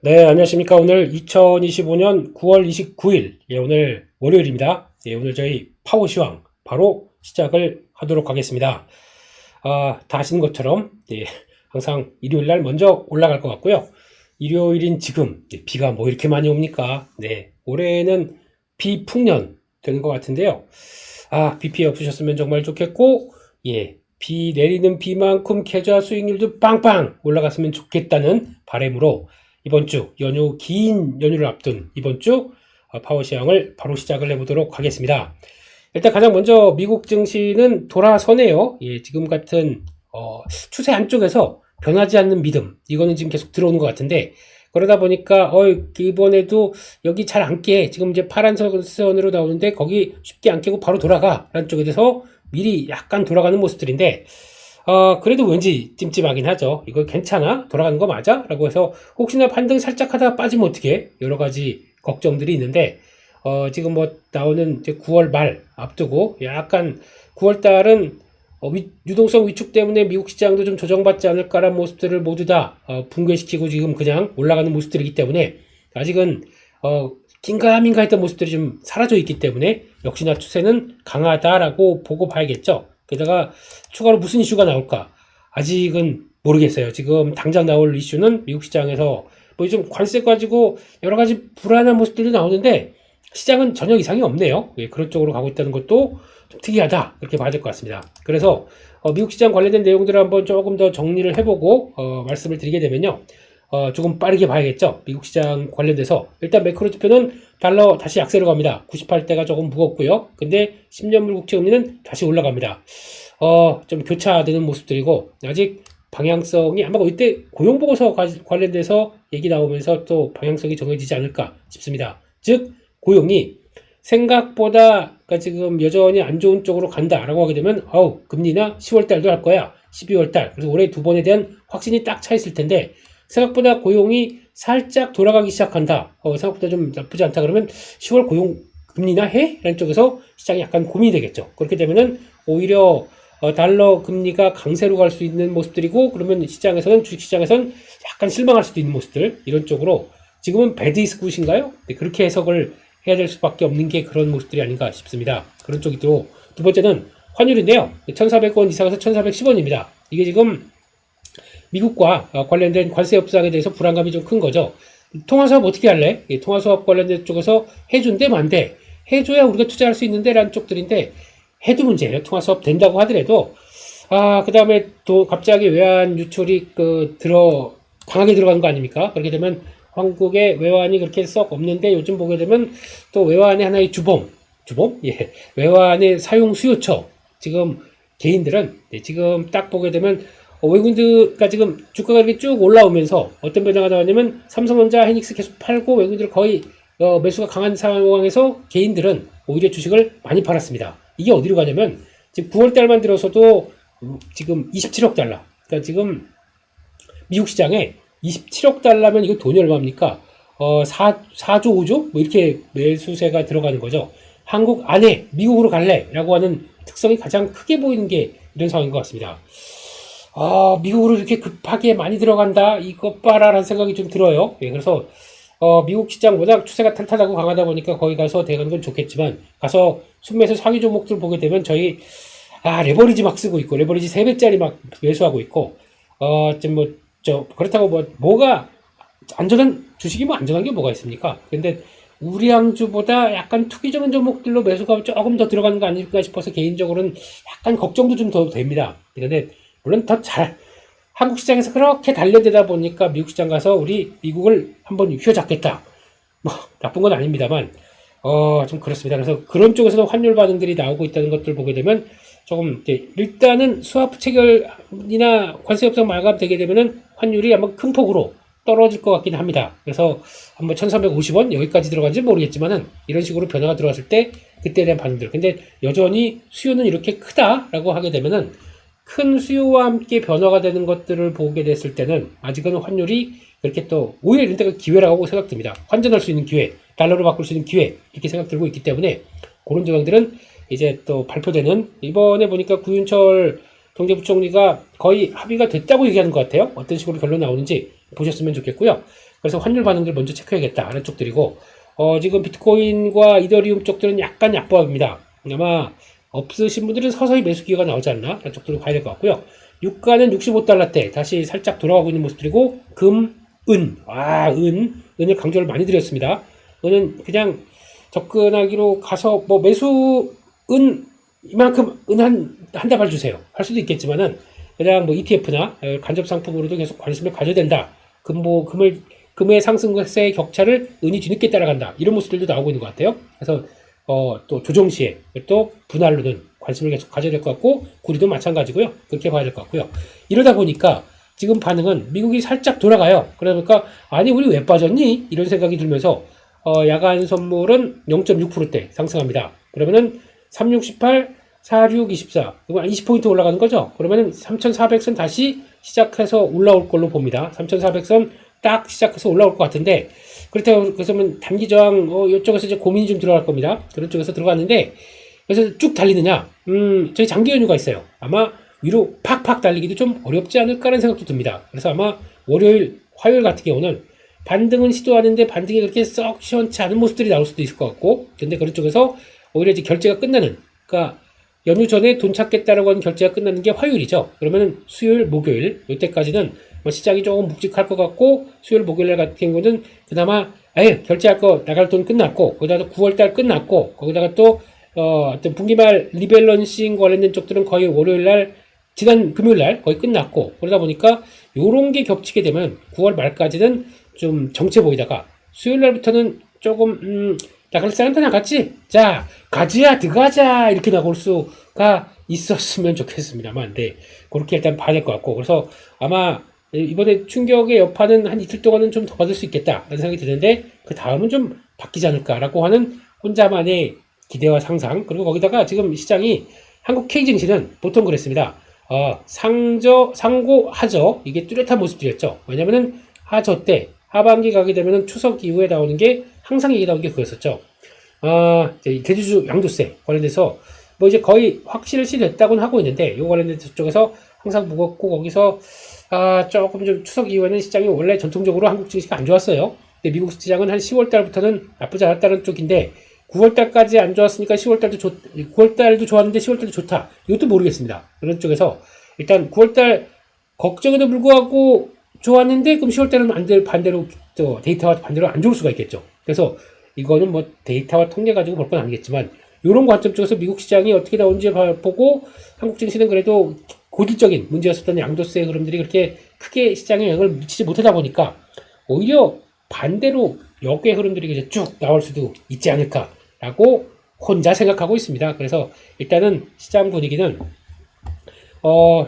네, 안녕하십니까. 오늘 2025년 9월 29일, 오늘 월요일입니다. 오늘 저희 파워시황 바로 시작을 하도록 하겠습니다. 다 아시는 것처럼, 항상 일요일 날 먼저 올라갈 것 같고요. 일요일인 지금, 비가 뭐 이렇게 많이 옵니까? 네, 올해는 비풍년 되는 것 같은데요. 비 피해 없으셨으면 정말 좋겠고, 비 내리는 비만큼 계좌 수익률도 빵빵 올라갔으면 좋겠다는 바람으로 이번 주 긴 연휴를 앞둔 이번 주 파워시황을 바로 시작을 해보도록 하겠습니다. 일단 가장 먼저 미국 증시는 돌아서네요. 지금 같은 추세 안쪽에서 변하지 않는 믿음, 이거는 지금 계속 들어오는 것 같은데, 그러다 보니까 이번에도 여기 잘 안 깨, 지금 이제 파란 선으로 나오는데 거기 쉽게 안 깨고 바로 돌아가 라는 쪽에 대해서 미리 약간 돌아가는 모습들인데, 그래도 왠지 찜찜하긴 하죠. 이거 괜찮아? 돌아가는 거 맞아? 라고 해서 혹시나 반등 살짝 하다가 빠지면 어떻게? 여러 가지 걱정들이 있는데, 지금 뭐 나오는 이제 9월 말 앞두고 약간 9월 달은 유동성 위축 때문에 미국 시장도 좀 조정받지 않을까라는 모습들을 모두 다 붕괴시키고 지금 그냥 올라가는 모습들이기 때문에 아직은 긴가민가 했던 모습들이 좀 사라져 있기 때문에 역시나 추세는 강하다라고 보고 봐야겠죠. 게다가 추가로 무슨 이슈가 나올까? 아직은 모르겠어요. 지금 당장 나올 이슈는 미국 시장에서 뭐 좀 관세 가지고 여러 가지 불안한 모습들도 나오는데 시장은 전혀 이상이 없네요. 그런 쪽으로 가고 있다는 것도 좀 특이하다, 이렇게 봐야 될 것 같습니다. 그래서 미국 시장 관련된 내용들을 한번 조금 더 정리를 해보고 말씀을 드리게 되면요. 조금 빠르게 봐야겠죠. 미국 시장 관련돼서 일단 매크로 지표는 달러 다시 약세로 갑니다. 98대가 조금 무겁고요. 근데 10년물 국채 금리는 다시 올라갑니다. 좀 교차되는 모습들이고 아직 방향성이 아마 이때 고용보고서 관련돼서 얘기 나오면서 또 방향성이 정해지지 않을까 싶습니다. 즉 고용이 생각보다 지금 여전히 안 좋은 쪽으로 간다라고 하게 되면 금리나 10월 달도 할 거야, 12월 달, 그래서 올해 두 번에 대한 확신이 딱 차 있을 텐데 생각보다 고용이 살짝 돌아가기 시작한다, 생각보다 좀 나쁘지 않다 그러면 10월 고용 금리나 해? 라는 쪽에서 시장이 약간 고민이 되겠죠. 그렇게 되면은 오히려 달러 금리가 강세로 갈 수 있는 모습들이고, 그러면 시장에서는, 주식시장에서는 약간 실망할 수도 있는 모습들, 이런 쪽으로 지금은 배드이스굿인가요? 네, 그렇게 해석을 해야 될 수밖에 없는 게 그런 모습들이 아닌가 싶습니다. 그런 쪽이 또 두 번째는 환율인데요. 1,400원 이상에서 1,410원입니다. 이게 지금 미국과 관련된 관세 협상에 대해서 불안감이 좀 큰 거죠. 통화수합 어떻게 할래? 통화수합 관련된 쪽에서 해준대 만대, 해줘야 우리가 투자할 수 있는데 라는 쪽들인데, 해도 문제예요. 통화수합 된다고 하더라도 그 다음에 또 갑자기 외환 유출이 강하게 들어가는 거 아닙니까? 그렇게 되면 한국의 외환이 그렇게 썩 없는데 요즘 보게 되면 또 외환의 하나의 주범? 외환의 사용 수요처. 지금 개인들은 지금 딱 보게 되면 외국인들가 지금 주가가 이렇게 쭉 올라오면서 어떤 변화가 나왔냐면 삼성전자, 헤닉스 계속 팔고 외국인들 거의 매수가 강한 상황에서 개인들은 오히려 주식을 많이 팔았습니다. 이게 어디로 가냐면 지금 9월 달만 들어서도 지금 27억 달러. 그러니까 지금 미국 시장에 27억 달러면 이거 돈이 얼마입니까? 4조, 5조? 뭐 이렇게 매수세가 들어가는 거죠. 한국 안에 미국으로 갈래? 라고 하는 특성이 가장 크게 보이는 게 이런 상황인 것 같습니다. 미국으로 이렇게 급하게 많이 들어간다? 이것 봐라 라는 생각이 좀 들어요. 그래서 미국 시장 워낙 추세가 탄탄하고 강하다 보니까 거기 가서 대가는 건 좋겠지만, 가서 순매수 상위 종목들 보게 되면 저희 레버리지 막 쓰고 있고, 레버리지 3배짜리 막 매수하고 있고, 그렇다고 뭐가 안전한, 주식이 뭐 안전한 게 뭐가 있습니까? 근데 우량주보다 약간 투기적인 종목들로 매수가 조금 더 들어가는 거 아닐까 싶어서 개인적으로는 약간 걱정도 좀 더 됩니다. 그런데 물론 한국 시장에서 그렇게 단련되다 보니까 미국 시장 가서 우리 미국을 한번 휘어잡겠다, 뭐 나쁜 건 아닙니다만 좀 그렇습니다. 그래서 그런 쪽에서도 환율 반응들이 나오고 있다는 것들 보게 되면 조금 일단은 수합 체결이나 관세 협상 마감되게 되면은 환율이 아마 큰 폭으로 떨어질 것 같긴 합니다. 그래서 한번 1,350원 여기까지 들어간지 모르겠지만은 이런 식으로 변화가 들어왔을 때 그때에 대한 반응들. 근데 여전히 수요는 이렇게 크다라고 하게 되면은 큰 수요와 함께 변화가 되는 것들을 보게 됐을 때는 아직은 환율이 그렇게 또 오히려 이런 때가 기회라고 생각됩니다. 환전할 수 있는 기회, 달러로 바꿀 수 있는 기회, 이렇게 생각 들고 있기 때문에 그런 조항들은 이제 또 발표되는, 이번에 보니까 구윤철 경제부총리가 거의 합의가 됐다고 얘기하는 것 같아요. 어떤 식으로 결론 나오는지 보셨으면 좋겠고요. 그래서 환율 반응들 먼저 체크해야겠다라는 쪽들이고, 지금 비트코인과 이더리움 쪽들은 약간 약보합니다. 아마 없으신 분들은 서서히 매수 기회가 나오지 않나? 라는 쪽들을 봐야 될 것 같고요. 유가는 65달러대 다시 살짝 돌아가고 있는 모습들이고, 은을 강조를 많이 드렸습니다. 은은 그냥 접근하기로 가서 뭐 매수 이만큼 한 다발 주세요. 할 수도 있겠지만은 그냥 뭐 ETF나 간접 상품으로도 계속 관심을 가져야 된다. 금의 상승세의 격차를 은이 뒤늦게 따라간다. 이런 모습들도 나오고 있는 것 같아요. 그래서 또 조정 시에 또 분할로는 관심을 계속 가져야 될 것 같고, 구리도 마찬가지고요. 그렇게 봐야 될 것 같고요. 이러다 보니까 지금 반응은 미국이 살짝 돌아가요. 그러니까 아니 우리 왜 빠졌니? 이런 생각이 들면서 야간 선물은 0.6%대 상승합니다. 그러면은 3618, 4624, 그러면 20포인트 올라가는 거죠. 그러면은 3400선 다시 시작해서 올라올 걸로 봅니다. 3400선 딱 시작해서 올라올 것 같은데, 그렇다고 그러면 단기 저항 이쪽에서 이제 고민이 좀 들어갈 겁니다. 그런 쪽에서 들어갔는데, 그래서 쭉 달리느냐? 저희 장기 연휴가 있어요. 아마 위로 팍팍 달리기도 좀 어렵지 않을까라는 생각도 듭니다. 그래서 아마 월요일, 화요일 같은 경우는 반등은 시도하는데 반등이 그렇게 썩 시원치 않은 모습들이 나올 수도 있을 것 같고, 근데 그런 쪽에서 오히려 이제 결제가 끝나는, 그러니까 연휴 전에 돈 찾겠다라고 하는 결제가 끝나는 게 화요일이죠. 그러면은 수요일, 목요일 이때까지는 뭐 시장이 조금 묵직할 것 같고, 수요일, 목요일 같은 경우는 그나마 결제할 거 나갈 돈 끝났고, 거기다가 9월달 끝났고, 거기다가 또 어떤 분기말 리밸런싱 관련된 쪽들은 거의 월요일날, 지난 금요일날 거의 끝났고, 그러다 보니까 요런 게 겹치게 되면 9월 말까지는 좀 정체 보이다가 수요일날부터는 조금 나갈 사람 다 나갔지? 자, 가지야, 들어가자! 이렇게 나올 수가 있었으면 좋겠습니다만, 네. 그렇게 일단 봐야 될 것 같고, 그래서 아마 이번에 충격의 여파는 한 이틀 동안은 좀 더 받을 수 있겠다, 라는 생각이 드는데, 그 다음은 좀 바뀌지 않을까라고 하는 혼자만의 기대와 상상, 그리고 거기다가 지금 시장이 한국 K증시는 보통 그랬습니다. 상고, 하저, 이게 뚜렷한 모습들이었죠. 왜냐면은 하저 때, 하반기 가게 되면은 추석 이후에 나오는 게 항상 얘기 나온 게 그랬었죠. 대주주 양도세 관련돼서 뭐 이제 거의 확실시 됐다고는 하고 있는데, 요 관련된 쪽에서 항상 무겁고, 거기서 조금 좀 추석 이후에는 시장이 원래 전통적으로 한국 증시가 안 좋았어요. 근데 미국 시장은 한 10월 달부터는 나쁘지 않았다는 쪽인데, 9월 달까지 안 좋았으니까 10월 달도 9월 달도 좋았는데 10월 달도 좋다. 이것도 모르겠습니다. 그런 쪽에서 일단 9월 달 걱정에도 불구하고 좋았는데, 그럼 10월 달은 반대로 또 데이터와 반대로 안 좋을 수가 있겠죠. 그래서 이거는 뭐 데이터와 통계 가지고 볼 건 아니겠지만, 이런 관점 쪽에서 미국 시장이 어떻게 나오는지 보고, 한국 증시는 그래도 고질적인 문제였었던 양도세 흐름들이 그렇게 크게 시장에 영향을 미치지 못하다 보니까 오히려 반대로 역의 흐름들이 이제 쭉 나올 수도 있지 않을까라고 혼자 생각하고 있습니다. 그래서 일단은 시장 분위기는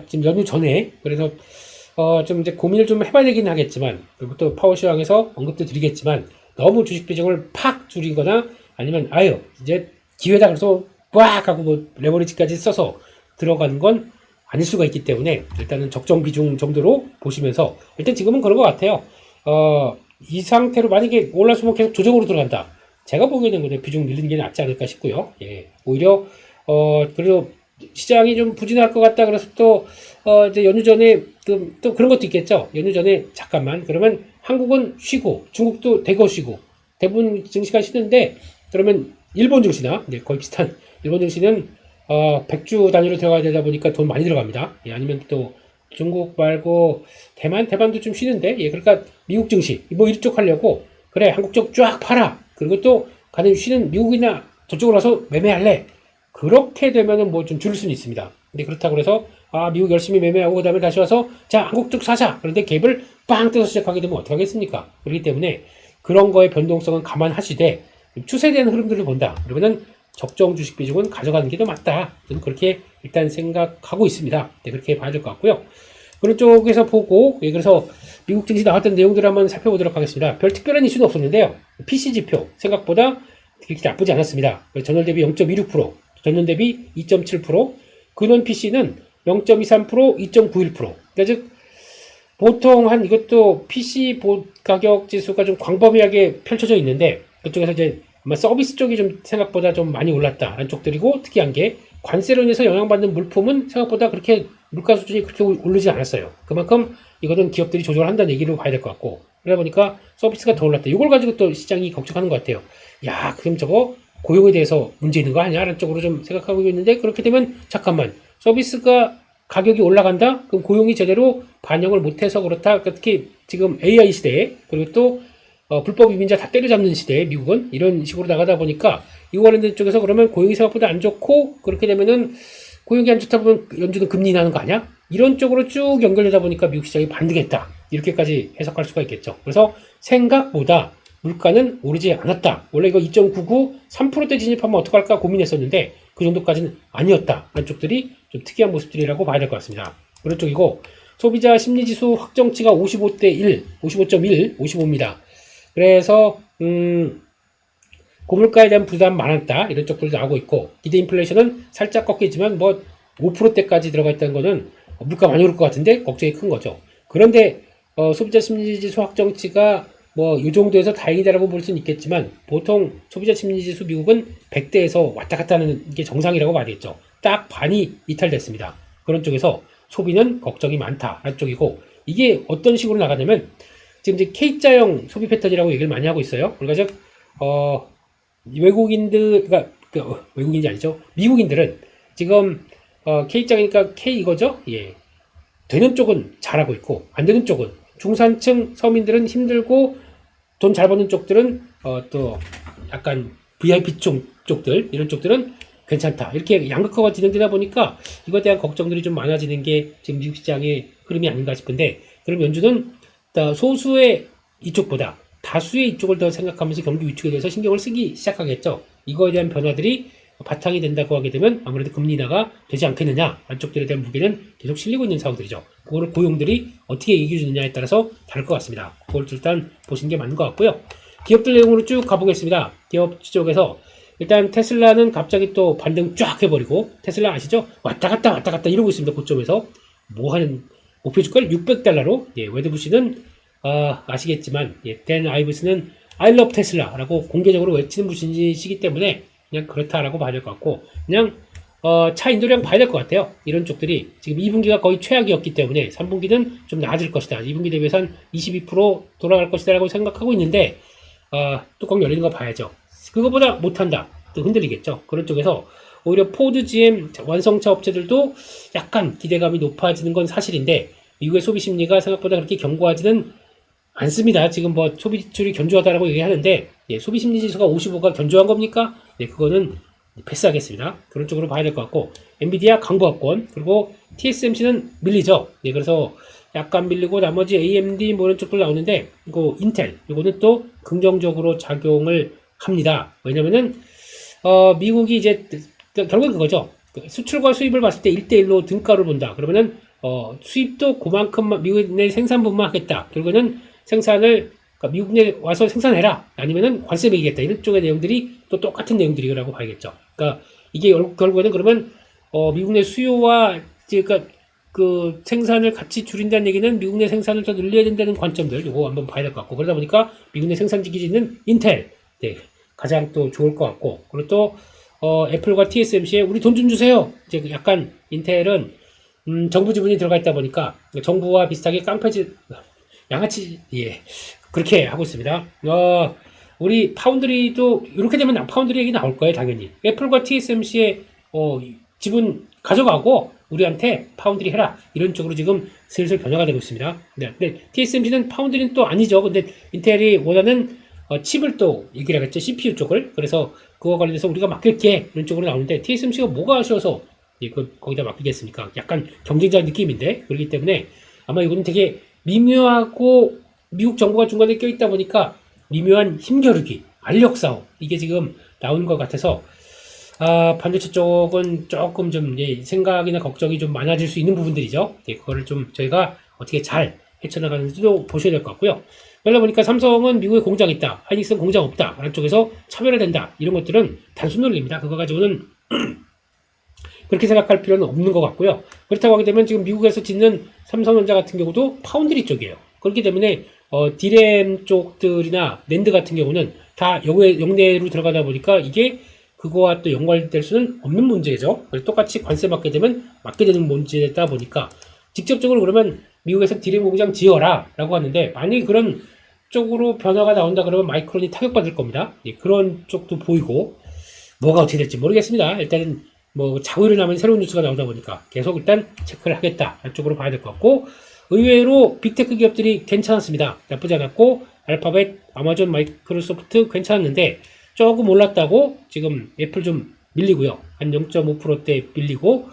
지금 연휴 전에, 그래서 좀 이제 고민을 좀 해봐야 되긴 하겠지만, 그리고 또 파워시황에서 언급도 드리겠지만, 너무 주식 비중을 팍 줄이거나 아니면 이제 기회다 그래서 꽉 하고 뭐 레버리지까지 써서 들어가는 건 아닐 수가 있기 때문에, 일단은 적정 비중 정도로 보시면서, 일단 지금은 그런 것 같아요. 이 상태로 만약에 올라서면 계속 조정으로 들어간다, 제가 보기에는 그냥 비중 밀리는 게 낫지 않을까 싶고요. 예, 오히려 그래도 시장이 좀 부진할 것 같다 그래서 또 이제 연휴 전에 또 그런 것도 있겠죠. 연휴 전에 잠깐만, 그러면 한국은 쉬고 중국도 대거 쉬고 대부분 증시가 쉬는데, 그러면 일본 증시나 거의 비슷한 일본 증시는 100주 단위로 들어가야 되다 보니까 돈 많이 들어갑니다. 예, 아니면 또 중국 말고 대만도 좀 쉬는데, 예, 그러니까 미국 증시 뭐 이쪽 하려고, 그래 한국 쪽 쫙 팔아, 그리고 또 가는 쉬는 미국이나 저쪽으로 와서 매매할래, 그렇게 되면은 뭐 좀 줄일 수는 있습니다. 근데 그렇다고 해서 미국 열심히 매매하고 그다음에 다시 와서 자 한국 쪽 사자, 그런데 갭을 빵 떼서 시작하게 되면 어떡하겠습니까? 그렇기 때문에 그런 거의 변동성은 감안하시되 추세되는 흐름들을 본다, 그러면은 적정 주식 비중은 가져가는 게 더 맞다, 저는 그렇게 일단 생각하고 있습니다. 네, 그렇게 봐야 될 것 같고요. 그런 쪽에서 보고, 그래서 미국 증시 나왔던 내용들을 한번 살펴보도록 하겠습니다. 별 특별한 이슈는 없었는데요. PC 지표 생각보다 그렇게 나쁘지 않았습니다. 전월 대비 0.26%, 전년 대비 2.7%, 근원 PC는 0.23%, 2.91%. 그러니까 즉 보통 한 이것도 PC 가격 지수가 좀 광범위하게 펼쳐져 있는데, 그쪽에서 이제 아마 서비스 쪽이 좀 생각보다 좀 많이 올랐다라는 쪽들이고, 특이한 게 관세로 인해서 영향받는 물품은 생각보다 그렇게 물가 수준이 그렇게 오르지 않았어요. 그만큼 이거는 기업들이 조절을 한다는 얘기로 봐야 될 것 같고, 그러다 보니까 서비스가 더 올랐다. 이걸 가지고 또 시장이 걱정하는 것 같아요. 야, 그럼 저거 고용에 대해서 문제 있는 거 아니야? 라는 쪽으로 좀 생각하고 있는데, 그렇게 되면 잠깐만, 서비스가 가격이 올라간다? 그럼 고용이 제대로 반영을 못해서 그렇다. 특히 지금 AI 시대에, 그리고 또 불법 이민자 다 때려잡는 시대에 미국은 이런 식으로 나가다 보니까 이거 관련된 쪽에서 그러면 고용이 생각보다 안 좋고, 그렇게 되면은 고용이 안 좋다 보면 연준은 금리 나는 거 아니야? 이런 쪽으로 쭉 연결되다 보니까 미국 시장이 반등했다. 이렇게까지 해석할 수가 있겠죠. 그래서 생각보다 물가는 오르지 않았다. 원래 이거 2.99, 3%대 진입하면 어떡할까 고민했었는데 그 정도까지는 아니었다. 라는 쪽들이 좀 특이한 모습들이라고 봐야 될 것 같습니다. 그런 쪽이고, 소비자 심리지수 확정치가 55대 1, 55.1, 55입니다. 그래서 고물가에 대한 부담 많았다. 이런 쪽들도 나오고 있고, 기대 인플레이션은 살짝 꺾이지만 뭐 5%대까지 들어가 있다는 거는 물가 많이 오를 것 같은데 걱정이 큰 거죠. 그런데 소비자 심리지수 확정치가 뭐 이 정도에서 다행이다라고 볼 수는 있겠지만, 보통 소비자 심리지수 미국은 100대에서 왔다 갔다 하는 게 정상이라고 말했죠. 딱 반이 이탈됐습니다. 그런 쪽에서 소비는 걱정이 많다라는 쪽이고, 이게 어떤 식으로 나가냐면 지금 이제 K자형 소비 패턴이라고 얘기를 많이 하고 있어요. 그러니까 즉 외국인들, 그러니까 외국인이 아니죠. 미국인들은 지금 K자니까 K 이거죠. 예. 되는 쪽은 잘하고 있고 안 되는 쪽은, 중산층 서민들은 힘들고 돈 잘 버는 쪽들은 또 약간 VIP 쪽들, 이런 쪽들은 괜찮다. 이렇게 양극화가 진행되다 보니까 이거에 대한 걱정들이 좀 많아지는 게 지금 미국 시장의 흐름이 아닌가 싶은데, 그럼 연준은 소수의 이쪽보다 다수의 이쪽을 더 생각하면서 경기 위축에 대해서 신경을 쓰기 시작하겠죠. 이거에 대한 변화들이 바탕이 된다고 하게 되면 아무래도 금리 인하가 되지 않겠느냐, 안쪽들에 대한 무게는 계속 실리고 있는 상황들이죠. 그거를 고용들이 어떻게 얘기해주느냐에 따라서 다를 것 같습니다. 그걸 일단 보시는 게 맞는 것 같고요. 기업들 내용으로 쭉 가보겠습니다. 기업 쪽에서 일단 테슬라는 갑자기 또 반등 쫙 해버리고, 테슬라 아시죠? 왔다 갔다 이러고 있습니다. 고점에서 뭐 하는 목표 주가를 600달러로, 예, 웨드부시는 아시겠지만, 예, 댄 아이브스는 I love 테슬라라고 공개적으로 외치는 분이시기 때문에 그냥 그렇다라고 봐야 될 것 같고, 그냥 차 인도량 봐야 될 것 같아요. 이런 쪽들이 지금 2분기가 거의 최악이었기 때문에 3분기는 좀 나아질 것이다. 2분기 대비해서 한 22% 돌아갈 것이다 라고 생각하고 있는데, 뚜껑 열리는 거 봐야죠. 그거보다 못한다, 또 흔들리겠죠. 그런 쪽에서 오히려 포드, GM 완성차 업체들도 약간 기대감이 높아지는 건 사실인데, 미국의 소비 심리가 생각보다 그렇게 견고하지는 않습니다. 지금 뭐 소비 지출이 견조하다라고 얘기하는데, 예, 소비 심리 지수가 55가 견조한 겁니까? 네, 그거는 패스하겠습니다. 그런 쪽으로 봐야 될 것 같고, 엔비디아 강보합권, 그리고 TSMC는 밀리죠. 네, 그래서 약간 밀리고 나머지 AMD 뭐 이런 쪽들 나오는데, 이거 인텔, 이거는 또 긍정적으로 작용을 합니다. 왜냐면은 미국이 이제 결국은 그거죠. 수출과 수입을 봤을 때 1대1로 등가를 본다. 그러면은 수입도 그만큼만 미국 내 생산분만 하겠다. 결국에는 생산을, 그러니까 미국 내 와서 생산해라, 아니면은 관세 매기겠다, 이런 쪽의 내용들이 또 똑같은 내용들이라고 봐야겠죠. 그러니까 이게 결국에는 그러면 미국 내 수요와, 그러니까 그 생산을 같이 줄인다는 얘기는 미국 내 생산을 더 늘려야 된다는 관점들, 이거 한번 봐야 될 것 같고, 그러다 보니까 미국 내 생산지 기지는 인텔, 네, 가장 또 좋을 것 같고, 그리고 또 애플과 TSMC에 우리 돈 좀 주세요. 이제 약간 인텔은 정부 지분이 들어가 있다 보니까 정부와 비슷하게 깡패짓, 양아치, 예, 그렇게 하고 있습니다. 우리 파운드리도 이렇게 되면 파운드리 얘기 나올 거예요, 당연히. 애플과 TSMC의 지분 가져가고 우리한테 파운드리 해라, 이런 쪽으로 지금 슬슬 변화가 되고 있습니다. 네, TSMC는 파운드리는 또 아니죠. 근데 인텔이 원하는 칩을 또 얘기를 하겠죠, CPU 쪽을. 그래서 그거 관련해서 우리가 맡길게, 이런 쪽으로 나오는데, TSMC가 뭐가 아쉬워서 거기다 맡기겠습니까? 약간 경쟁자 느낌인데, 그렇기 때문에 아마 이거는 되게 미묘하고, 미국 정부가 중간에 껴있다 보니까 미묘한 힘겨루기, 알력 싸움, 이게 지금 나오는 것 같아서 반도체 쪽은 조금 좀, 예, 생각이나 걱정이 좀 많아질 수 있는 부분들이죠. 예, 그거를 좀 저희가 어떻게 잘 헤쳐나가는지도 보셔야 될 것 같고요. 그러다 보니까 삼성은 미국에 공장 있다, 하이닉스는 공장 없다, 라는 쪽에서 차별화된다, 이런 것들은 단순 논리입니다. 그거 가지고는 그렇게 생각할 필요는 없는 것 같고요. 그렇다고 하게 되면 지금 미국에서 짓는 삼성전자 같은 경우도 파운드리 쪽이에요. 그렇기 때문에 디램 쪽들이나 낸드 같은 경우는 다 영내로 들어가다 보니까 이게 그거와 또 연관될 수는 없는 문제죠. 그래서 똑같이 관세 맞게 되면 맞게 되는 문제다 보니까 직접적으로 그러면 미국에서 디램 공장 지어라 라고 하는데, 만약에 그런 쪽으로 변화가 나온다 그러면 마이크론이 타격받을 겁니다. 예, 그런 쪽도 보이고 뭐가 어떻게 될지 모르겠습니다. 일단은 뭐 자고 일어나면 새로운 뉴스가 나오다 보니까 계속 일단 체크를 하겠다 쪽으로 봐야 될 것 같고, 의외로 빅테크 기업들이 괜찮았습니다. 나쁘지 않았고 알파벳, 아마존, 마이크로소프트 괜찮았는데 조금 올랐다고 지금 애플 좀 밀리고요. 한 0.5%대 밀리고,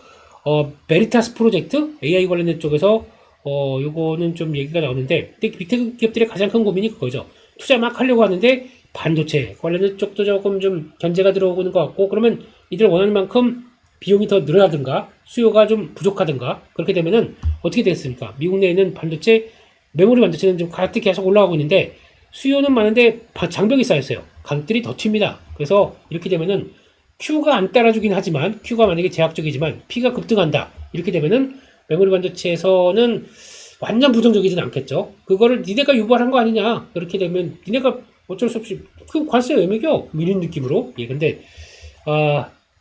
베리타스 프로젝트 AI 관련된 쪽에서 요거는 좀 얘기가 나오는데, 근데 빅테크 기업들의 가장 큰 고민이 그거죠. 투자 막 하려고 하는데 반도체 관련된 쪽도 조금 좀 견제가 들어오는 것 같고, 그러면 이들 원하는 만큼 비용이 더 늘어나든가 수요가 좀 부족하든가 그렇게 되면은 어떻게 되겠습니까? 미국 내에는 반도체, 메모리 반도체는 좀 가격이 계속 올라가고 있는데 수요는 많은데 장벽이 쌓였어요. 가격들이 더 튑니다. 그래서 이렇게 되면은 Q가 안 따라주긴 하지만, Q가 만약에 제약적이지만 P가 급등한다 이렇게 되면은 메모리 반도체에서는 완전 부정적이진 않겠죠. 그거를 니네가 유발한 거 아니냐, 그렇게 되면 니네가 어쩔 수 없이 그 관세 왜 매겨? 이런 느낌으로. 예, 근데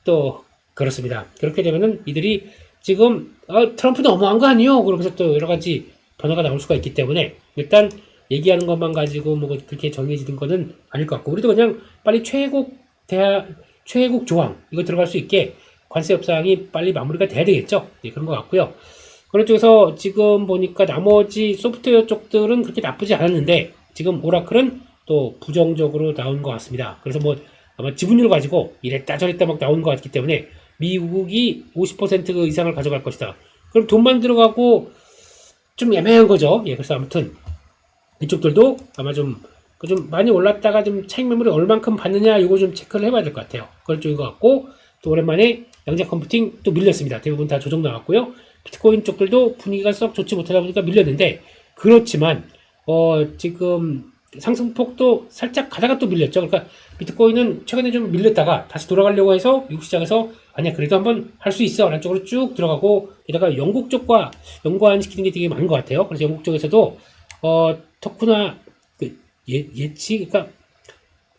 또 그렇습니다. 그렇게 되면은 이들이 지금 트럼프 너무한 거 아니요? 그러면서 또 여러 가지 변화가 나올 수가 있기 때문에 일단 얘기하는 것만 가지고 뭐 그렇게 정해지는 거는 아닐 것 같고, 우리도 그냥 빨리 최애국 조항 이거 들어갈 수 있게 관세 협상이 빨리 마무리가 돼야 되겠죠. 예, 그런 것 같고요. 그런 쪽에서 지금 보니까 나머지 소프트웨어 쪽들은 그렇게 나쁘지 않았는데 지금 오라클은 또 부정적으로 나온 것 같습니다. 그래서 뭐 아마 지분율 가지고 이랬다 저랬다 막 나온 것 같기 때문에 미국이 50% 이상을 가져갈 것이다. 그럼 돈만 들어가고 좀 애매한 거죠. 예, 그래서 아무튼 이쪽들도 아마 좀 많이 올랐다가 좀 차익 매물이 얼만큼 받느냐 이거 좀 체크를 해봐야 될 것 같아요. 그런 쪽인 것 같고, 또 오랜만에 양자 컴퓨팅 또 밀렸습니다. 대부분 다 조정 나왔고요. 비트코인 쪽들도 분위기가 썩 좋지 못하다 보니까 밀렸는데, 그렇지만 지금 상승폭도 살짝 가다가 또 밀렸죠. 그러니까 비트코인은 최근에 좀 밀렸다가 다시 돌아가려고 해서 미국 시장에서 아니야 그래도 한번 할 수 있어 라는 쪽으로 쭉 들어가고, 게다가 영국 쪽과 연관시키는 게 되게 많은 것 같아요. 그래서 영국 쪽에서도 토크나 예치, 그러니까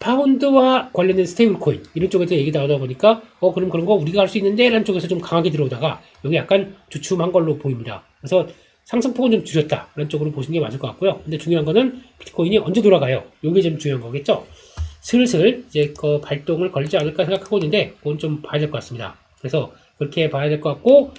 파운드와 관련된 스테이블 코인 이런 쪽에서 얘기 나오다 보니까 그럼 그런 거 우리가 할 수 있는데 라는 쪽에서 좀 강하게 들어오다가 여기 약간 주춤한 걸로 보입니다. 그래서 상승폭은 좀 줄였다 라는 쪽으로 보시는 게 맞을 것 같고요. 근데 중요한 거는 비트코인이 언제 돌아가요? 이게 좀 중요한 거겠죠. 슬슬 이제 그 발동을 걸지 않을까 생각하고 있는데 그건 좀 봐야 될 것 같습니다. 그래서 그렇게 봐야 될 것 같고,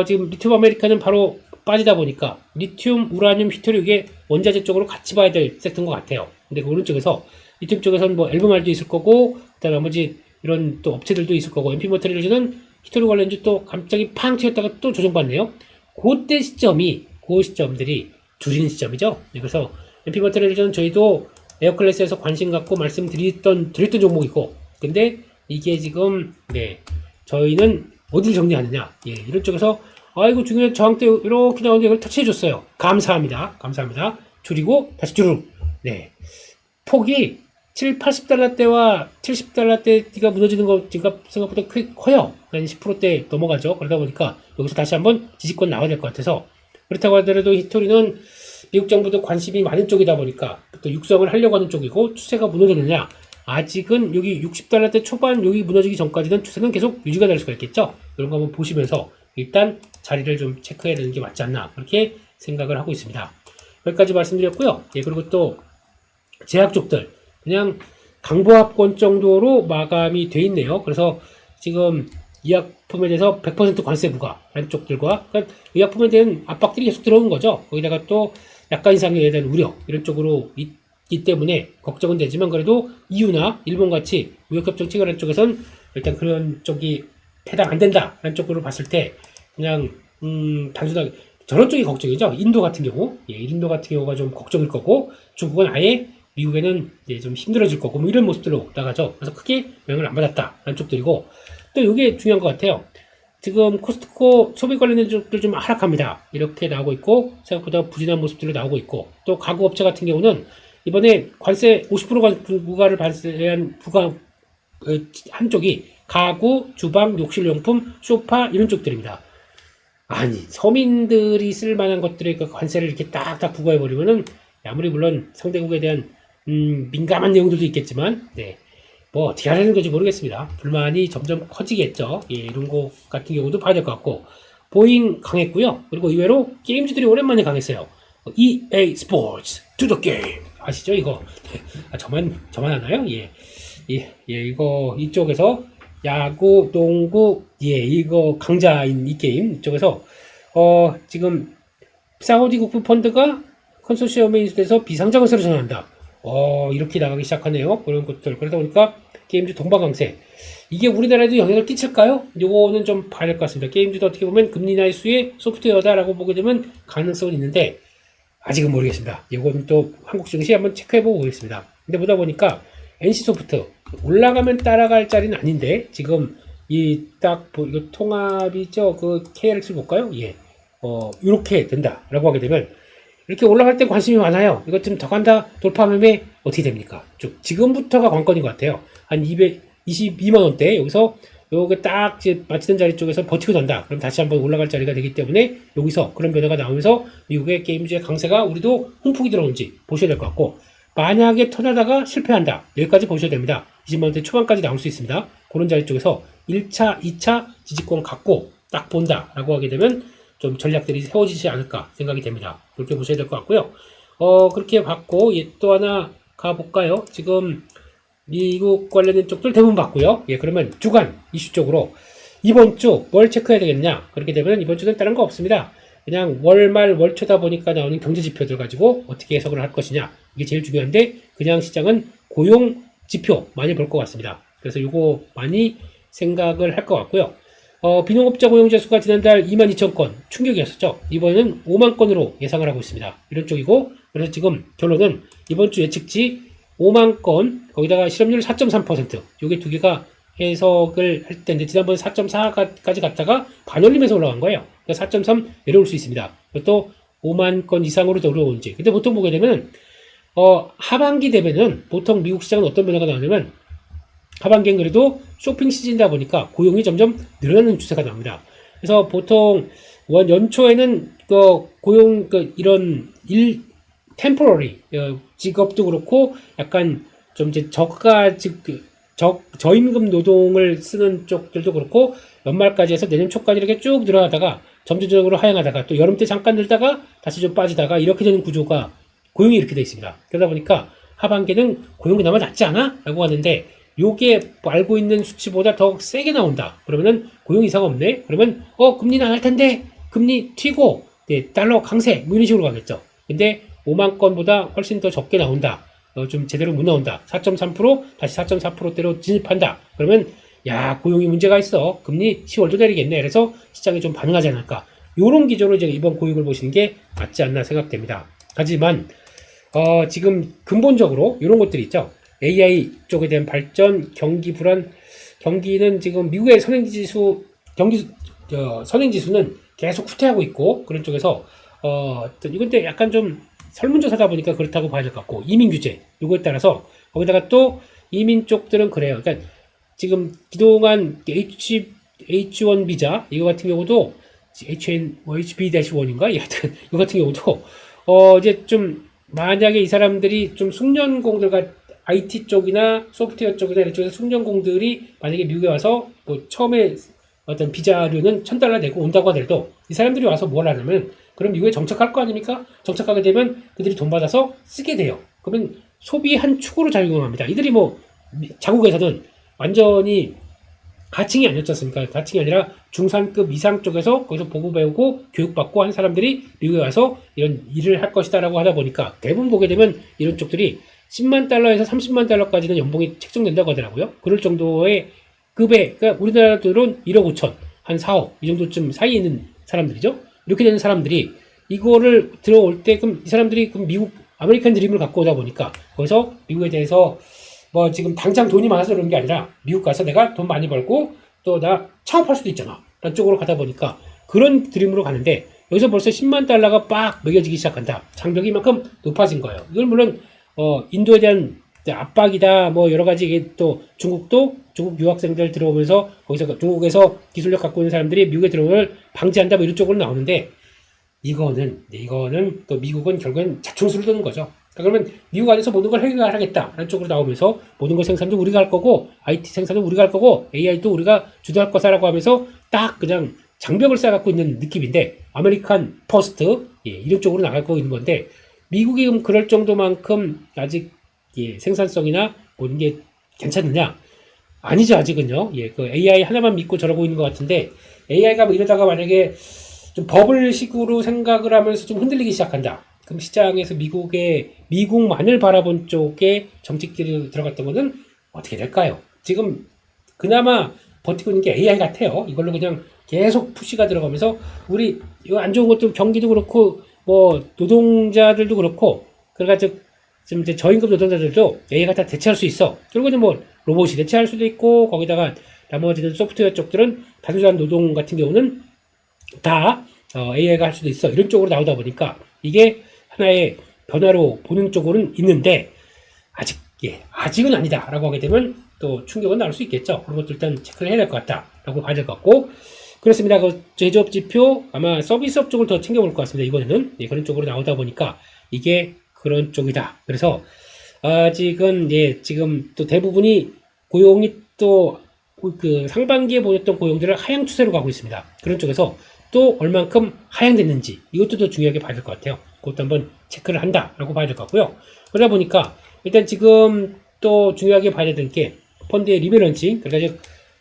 지금 리튬 아메리카는 바로 빠지다 보니까 리튬, 우라늄, 히토리 이게 원자재 쪽으로 같이 봐야 될 섹터인 것 같아요. 근데 그 오른쪽에서 리튬 쪽에서는 뭐 엘브말도 있을 거고, 그다음에 나머지 이런 또 업체들도 있을 거고, MP 머티리얼즈는 히토리 관련주 또 갑자기 팡 튀었다가 또 조정받네요. 그때 그 시점들이 줄이는 시점이죠. 그래서 MP 머티리얼즈는 저희도 에어클래스에서 관심 갖고 말씀드렸던 종목이고, 근데 이게 지금 저희는 어디를 정리하느냐, 이런 쪽에서 이거 중요한 저항대 이렇게 나오는데 이걸 터치해줬어요. 감사합니다. 줄이고 다시 주룩. 폭이 80달러대와 70달러대가 무너지는 거 생각보다 커요. 한 10%대 넘어가죠. 그러다 보니까 여기서 다시 한번 지지권 나와야 될 것 같아서, 그렇다고 하더라도 히토리는 미국 정부도 관심이 많은 쪽이다 보니까 또 육성을 하려고 하는 쪽이고, 추세가 무너졌느냐, 아직은 여기 60달러대 초반 여기 무너지기 전까지는 추세는 계속 유지가 될 수가 있겠죠. 이런 거 한번 보시면서 일단 자리를 좀 체크해야 되는 게 맞지 않나, 그렇게 생각을 하고 있습니다. 여기까지 말씀드렸고요. 그리고 또 제약 쪽들 그냥 강보합권 정도로 마감이 돼 있네요. 그래서 지금 의약품에 대해서 100% 관세 부과라는 쪽들과, 그러니까 의약품에 대한 압박들이 계속 들어오는 거죠. 거기다가 또 약간 이상에 대한 우려 이런 쪽으로 있기 때문에 걱정은 되지만, 그래도 EU나 일본 같이 무역협정 체결한 쪽에선 일단 그런 쪽이 해당 안 된다라는 쪽으로 봤을 때 그냥 단순하게 저런 쪽이 걱정이죠. 인도 같은 경우, 인도 같은 경우가 좀 걱정일 거고, 중국은 아예 미국에는 이제 좀 힘들어질 거고, 뭐 이런 모습들로 나가죠. 그래서 크게 영향을 안 받았다라는 쪽들이고, 또 이게 중요한 것 같아요. 지금 코스트코 소비 관련된 쪽들 좀 하락합니다. 이렇게 나오고 있고, 생각보다 부진한 모습들로 나오고 있고, 또 가구 업체 같은 경우는 이번에 관세 50% 부과를 발생한 한쪽이 가구, 주방, 욕실용품, 소파 이런 쪽들입니다. 아니, 서민들이 쓸 만한 것들의 그 관세를 이렇게 딱딱 부과해버리면은, 아무리 물론 상대국에 대한 민감한 내용들도 있겠지만, 뭐 어떻게 하려는 건지 모르겠습니다. 불만이 점점 커지겠죠. 이런 거 같은 경우도 봐야 될 것 같고, 보잉 강했고요. 그리고 의외로 게임주들이 오랜만에 강했어요. EA 스포츠 to the game. 아시죠 이거? 아, 저만 하나요? 예. 이거 이쪽에서 야구, 농구, 이거 강자인 이 게임 이쪽에서 지금 사우디 국부 펀드가 컨소시엄에 인수돼서 비상장세로 전환한다. 이렇게 나가기 시작하네요. 그런 것들. 그러다 보니까 게임주 동방강세. 이게 우리나라에도 영향을 끼칠까요? 요거는 좀 봐야 될 것 같습니다. 게임주도 어떻게 보면 금리 인하 이슈의 소프트웨어다라고 보게 되면 가능성은 있는데 아직은 모르겠습니다. 이거는 또 한국 증시 한번 체크해보고 오겠습니다. 근데 보다 보니까 NC소프트 올라가면 따라갈 자리는 아닌데 지금 이거 통합이죠. 그 KRX를 볼까요? 예. 이렇게 된다라고 하게 되면 이렇게 올라갈 때 관심이 많아요. 이것 좀 더 간다 돌파하면 어떻게 됩니까? 지금부터가 관건인 것 같아요. 한 222만 원대 여기서 요게 딱 이제 맞추는 자리 쪽에서 버티고 난다. 그럼 다시 한번 올라갈 자리가 되기 때문에 여기서 그런 변화가 나오면서 미국의 게임주의 강세가 우리도 훈풍이 들어오는지 보셔야 될 것 같고 만약에 터나다가 실패한다. 여기까지 보셔야 됩니다. 20만 원대 초반까지 나올 수 있습니다. 그런 자리 쪽에서 1차, 2차 지지권 갖고 딱 본다라고 하게 되면 좀 전략들이 세워지지 않을까 생각이 됩니다. 그렇게 보셔야 될 것 같고요. 그렇게 봤고 또 하나 가볼까요? 지금 미국 관련된 쪽들 대부분 봤고요. 그러면 주간 이슈 쪽으로 이번 주 뭘 체크해야 되겠냐? 그렇게 되면 이번 주는 다른 거 없습니다. 그냥 월말 월초다 보니까 나오는 경제 지표들 가지고 어떻게 해석을 할 것이냐 이게 제일 중요한데 그냥 시장은 고용 지표 많이 볼 것 같습니다. 그래서 이거 많이 생각을 할 것 같고요. 비농업자 고용자 수가 지난달 22,000건 충격이었었죠. 이번에는 5만 건으로 예상을 하고 있습니다. 이런 쪽이고 그래서 지금 결론은 이번 주 예측치 5만 건 거기다가 실업률 4.3% 요게 두 개가 해석을 할 텐데 지난번에 4.4까지 갔다가 반올림에서 올라간 거예요. 그러니까 4.3 내려올 수 있습니다. 또 5만 건 이상으로 더 올라오는지. 근데 보통 보게 되면 하반기 되면은 보통 미국 시장은 어떤 변화가 나오냐면 하반기엔 그래도 쇼핑 시즌이다 보니까 고용이 점점 늘어나는 추세가 나옵니다. 그래서 보통 연초에는 고용 이런 템포러리 직업도 그렇고 약간 좀 이제 저임금 노동을 쓰는 쪽들도 그렇고 연말까지 해서 내년 초까지 이렇게 쭉 늘어나다가 점진적으로 하향하다가 또 여름 때 잠깐 늘다가 다시 좀 빠지다가 이렇게 되는 구조가 고용이 이렇게 되어 있습니다. 그러다 보니까 하반기는 고용이 그나마 낮지 않아? 라고 하는데 요게 알고 있는 수치보다 더 세게 나온다. 그러면은 고용 이상 없네? 그러면 금리는 안 할 텐데 금리 튀고 달러 강세 뭐 이런 식으로 가겠죠. 근데 5만 건보다 훨씬 더 적게 나온다. 좀 제대로 못 나온다. 4.3% 다시 4.4%대로 진입한다. 그러면 고용이 문제가 있어. 금리 10월도 내리겠네. 그래서 시장이 좀 반응하지 않을까. 요런 기조로 이제 이번 고용을 보시는 게 맞지 않나 생각됩니다. 하지만 지금 근본적으로 이런 것들이 있죠. AI 쪽에 대한 발전, 경기 불안, 경기는 지금 미국의 선행지수는 계속 후퇴하고 있고 그런 쪽에서 이건데 약간 좀 설문조사다 보니까 그렇다고 봐야 될 것 같고 이민 규제 요거에 따라서 거기다가 또 이민 쪽들은 그래요. 그러니까 지금 그동안 H1 비자 이거 같은 경우도 HB-1인가? 하여튼 이거 같은 경우도 이제 좀 만약에 이 사람들이 좀 숙련공들과 IT 쪽이나 소프트웨어 쪽이나 이런 쪽에서 숙련공들이 만약에 미국에 와서 뭐 처음에 어떤 비자료는 $1,000 내고 온다고 하더라도 이 사람들이 와서 뭘 하냐면 그럼 미국에 정착할 거 아닙니까? 정착하게 되면 그들이 돈 받아서 쓰게 돼요. 그러면 소비 한 축으로 작용합니다. 이들이 뭐 자국에서는 완전히 가칭이 아니었지 않습니까? 가칭이 아니라 중산급 이상 쪽에서 거기서 보고 배우고 교육받고 한 사람들이 미국에 와서 이런 일을 할 것이다라고 하다 보니까 대부분 보게 되면 이런 쪽들이 $10만 달러에서 $30만 달러까지는 연봉이 책정된다고 하더라고요. 그럴 정도의 급에, 그러니까 우리나라 돈은 1억 5천, 한 4억 이 정도쯤 사이에 있는 사람들이죠. 이렇게 되는 사람들이 이거를 들어올 때 그럼 이 사람들이 그럼 미국 아메리칸 드림을 갖고 오다 보니까 거기서 미국에 대해서 뭐 지금 당장 돈이 많아서 그런 게 아니라 미국 가서 내가 돈 많이 벌고 또 나 창업할 수도 있잖아 라는 쪽으로 가다 보니까 그런 드림으로 가는데 여기서 벌써 10만 달러가 빡 매겨지기 시작한다. 장벽이 이만큼 높아진 거예요. 이걸 물론 인도에 대한 압박이다 뭐 여러 가지 이게 또 중국 유학생들 들어오면서 거기서 중국에서 기술력 갖고 있는 사람들이 미국에 들어오면 방지한다 뭐 이런 쪽으로 나오는데 이거는 또 미국은 결국엔 자충수를 두는 거죠. 그러면 미국 안에서 모든 걸 해결하겠다라는 쪽으로 나오면서 모든 걸 생산도 우리가 할 거고 IT 생산도 우리가 할 거고 AI도 우리가 주도할 거다라고 하면서 딱 그냥 장벽을 쌓아갖고 있는 느낌인데 아메리칸 퍼스트 이런 쪽으로 나갈 거 있는 건데 미국이 그럴 정도만큼 아직 예, 생산성이나 모든 게 괜찮느냐? 아니죠, 아직은요. 예, 그 AI 하나만 믿고 저러고 있는 것 같은데, AI가 뭐 이러다가 만약에 좀 버블식으로 생각을 하면서 좀 흔들리기 시작한다. 그럼 시장에서 미국만을 바라본 쪽에 정책들이 들어갔던 거는 어떻게 될까요? 지금 그나마 버티고 있는 게 AI 같아요. 이걸로 그냥 계속 푸시가 들어가면서 우리 이거 안 좋은 것도 경기도 그렇고 뭐 노동자들도 그렇고 그래가지고 지금 이제 저임금 노동자들도 AI가 다 대체할 수 있어. 그리고 이제 뭐 로봇이 대체할 수도 있고 거기다가 나머지는 소프트웨어 쪽들은 다수한 노동 같은 경우는 다 AI가 할 수도 있어. 이런 쪽으로 나오다 보니까 이게 하나의 변화로 보는 쪽으로는 있는데 아직은 아니다라고 하게 되면 또 충격은 나올 수 있겠죠. 그런 것도 일단 체크를 해야 될 것 같다라고 봐야 될 것 같고 그렇습니다. 그 제조업 지표 아마 서비스업 쪽을 더 챙겨볼 것 같습니다. 이번에는 그런 쪽으로 나오다 보니까 이게 그런 쪽이다. 그래서 아직은 지금 또 대부분이 고용이 또 그 상반기에 보였던 고용들을 하향 추세로 가고 있습니다. 그런 쪽에서 또 얼만큼 하향됐는지 이것도 더 중요하게 봐야 될 것 같아요. 그것도 한번 체크를 한다라고 봐야 될 것 같고요. 그러다 보니까 일단 지금 또 중요하게 봐야 될 게 펀드의 리밸런싱. 그러니까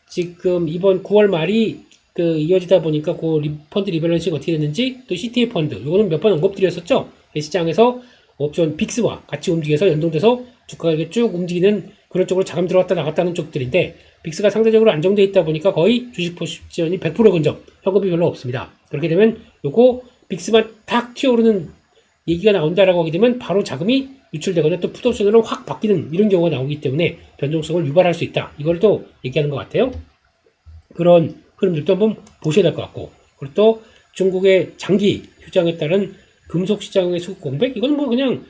지금 이번 9월 말이 그 이어지다 보니까 그 펀드 리밸런싱 어떻게 됐는지 또 CTA 펀드 이거는 몇 번 언급드렸었죠. 시장에서 옵션 빅스와 같이 움직여서 연동돼서 주가가 이렇게 쭉 움직이는 그런 쪽으로 자금 들어왔다 나갔다는 쪽들인데 빅스가 상대적으로 안정되어 있다 보니까 거의 주식 포지션이 100% 근접 현금이 별로 없습니다. 그렇게 되면 요거 빅스만 탁 튀어오르는 얘기가 나온다라고 하게 되면 바로 자금이 유출되거나 또 풋옵션으로 확 바뀌는 이런 경우가 나오기 때문에 변동성을 유발할 수 있다. 이걸 또 얘기하는 것 같아요. 그런 흐름들도 한번 보셔야 될 것 같고 그리고 또 중국의 장기 휴장에 따른 금속 시장의 수급 공백 이건 뭐 그냥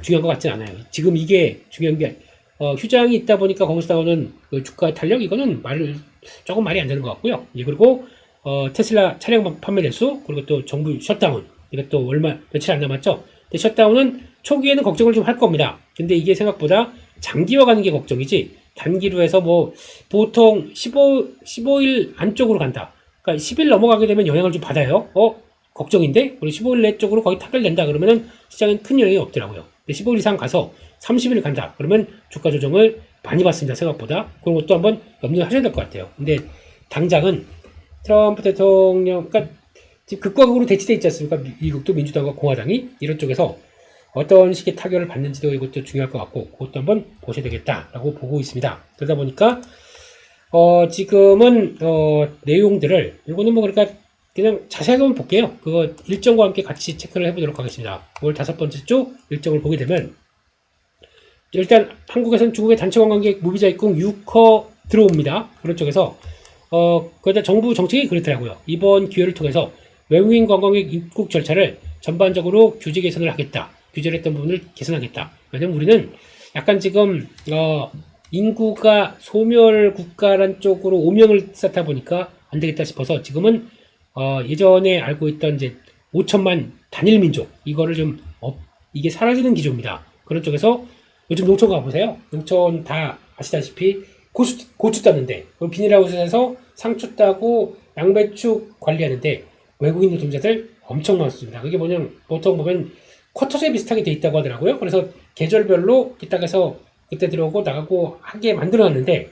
중요한 것 같진 않아요. 지금 이게 중요한 게 휴장이 있다 보니까 거기서 나오는 그 주가 탄력 이거는 조금 말이 안 되는 것 같고요. 그리고 테슬라 차량 판매 대수 그리고 또 정부 셧다운 이것도 며칠 안 남았죠. 근데 셧다운은 초기에는 걱정을 좀 할 겁니다. 근데 이게 생각보다 장기화 가는 게 걱정이지 단기로 해서 뭐 보통 15일 안쪽으로 간다. 그러니까 10일 넘어가게 되면 영향을 좀 받아요. 걱정인데 우리 15일 내 쪽으로 거의 타결된다 그러면은 시장엔 큰 영향이 없더라고요. 근데 15일 이상 가서 30일 간다 그러면 주가 조정을 많이 받습니다. 생각보다. 그런 것도 한번 염두하셔야 될 것 같아요. 근데 당장은 트럼프 대통령 그러니까 지금 극과 극으로 대치돼 있지 않습니까? 미국도 민주당과 공화당이 이런 쪽에서 어떤 식의 타결을 받는지도 이것도 중요할 것 같고 그것도 한번 보셔야 되겠다라고 보고 있습니다. 그러다 보니까 지금은 내용들을 이거는 뭐 그러니까 그냥 자세하게 한번 볼게요. 그거 일정과 함께 같이 체크를 해보도록 하겠습니다. 5월 5번째 주 일정을 보게 되면 일단 한국에서는 중국의 단체 관광객 무비자 입국 6허 들어옵니다. 그런 쪽에서 그러다 정부 정책이 그렇더라고요. 이번 기회를 통해서 외국인 관광객 입국 절차를 전반적으로 규제 개선을 하겠다. 규제를 했던 부분을 개선하겠다. 왜냐면 우리는 약간 지금 인구가 소멸 국가란 쪽으로 오명을 쌓다 보니까 안 되겠다 싶어서 지금은 예전에 알고 있던 이제 5천만 단일 민족 이거를 좀 이게 사라지는 기조입니다. 그런 쪽에서 요즘 농촌 가보세요. 농촌 다 아시다시피 고추 따는데 비닐하우스에서 상추 따고 양배추 관리하는데 외국인 노동자들 엄청 많습니다. 그게 뭐냐면 보통 보면 쿼터제 비슷하게 돼 있다고 하더라고요. 그래서 계절별로 기딱에서 그때 들어오고 나가고 하게 만들어놨는데